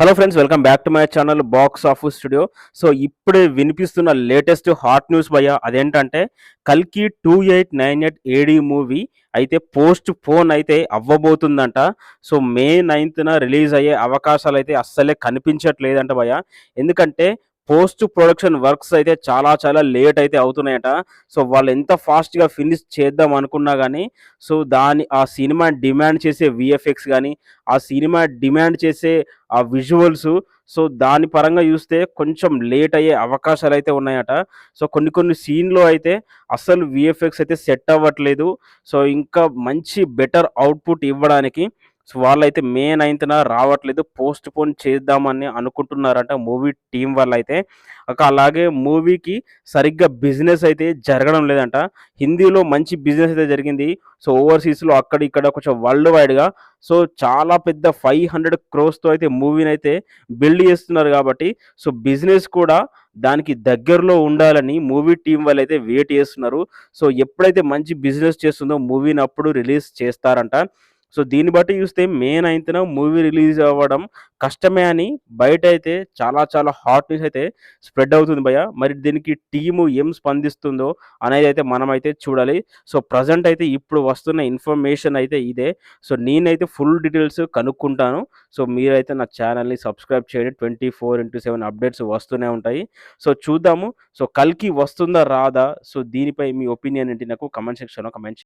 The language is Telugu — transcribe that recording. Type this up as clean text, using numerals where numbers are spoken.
Hello friends, welcome back to my channel box office studio. So ఇప్పుడే వినిపిస్తున్న లేటెస్ట్ హాట్ న్యూస్ భయ్య, అదేంటంటే కల్కి 2898 ఏడి మూవీ అయితే పోస్ట్ పోన్ అయితే అవ్వబోతుందంట. సో మే 9న రిలీజ్ అయ్యే అవకాశాలు అయితే అస్సలే కనిపించట్లేదంట భయ్య. ఎందుకంటే పోస్ట్ ప్రొడక్షన్ వర్క్స్ అయితే చాలా చాలా లేట్ అయితే అవుతున్నాయట. సో వాళ్ళు ఎంత ఫాస్ట్గా ఫినిష్ చేద్దాం అనుకున్నా కానీ సో ఆ సినిమా డిమాండ్ చేసే విఎఫ్ఎక్స్ కానీ, ఆ సినిమా డిమాండ్ చేసే ఆ విజువల్స్, సో దాని పరంగా చూస్తే కొంచెం లేట్ అయ్యే అవకాశాలైతే ఉన్నాయట. సో కొన్ని కొన్ని సీన్‌లో అయితే అస్సలు వీఎఫ్ఎక్స్ అయితే సెట్ అవ్వట్లేదు. సో ఇంకా మంచి బెటర్ అవుట్‌పుట్ ఇవ్వడానికి సో వాళ్ళైతే మే 9న రావట్లేదు. పోస్ట్‌పోన్ చేద్దామని అనుకుంటున్నారంట మూవీ టీమ్ వాళ్ళైతే. అలాగే మూవీకి సరిగ్గా బిజినెస్ అయితే జరగడం లేదంట. హిందీలో మంచి బిజినెస్ అయితే జరిగింది. సో ఓవర్‌సీస్‌లో అక్కడ ఇక్కడ కొంచెం వరల్డ్ వైడ్‌గా సో చాలా పెద్ద 500 క్రోర్స్‌తో అయితే మూవీనైతే బిల్డ్ చేస్తున్నారు కాబట్టి సో బిజినెస్ కూడా దానికి దగ్గరలో ఉండాలని మూవీ టీమ్ వాళ్ళైతే వెయిట్ చేస్తున్నారు. సో ఎప్పుడైతే మంచి బిజినెస్ చేస్తుందో మూవీని అప్పుడు రిలీజ్ చేస్తారంట. సో దీన్ని బట్టి చూస్తే మే 9న మూవీ రిలీజ్ అవ్వడం కష్టమే అని బయటైతే చాలా చాలా హాట్ న్యూస్ అయితే స్ప్రెడ్ అవుతుంది భయ్య. మరి దీనికి టీము ఏం స్పందిస్తుందో అనేదైతే మనమైతే చూడాలి. సో ప్రెజెంట్ అయితే ఇప్పుడు వస్తున్న ఇన్ఫర్మేషన్ అయితే ఇదే. సో నేనైతే ఫుల్ డీటెయిల్స్ కనుక్కుంటాను. సో మీరైతే నా ఛానల్‌ని సబ్స్క్రైబ్ చేయండి. 24/7 అప్డేట్స్ వస్తూనే ఉంటాయి. సో చూద్దాము. సో 'కల్కి' వస్తుందా? రాదా? సో దీనిపై మీ ఒపీనియన్ ఏంటి? నాకు కామెంట్ సెక్షన్‌లో కామెంట్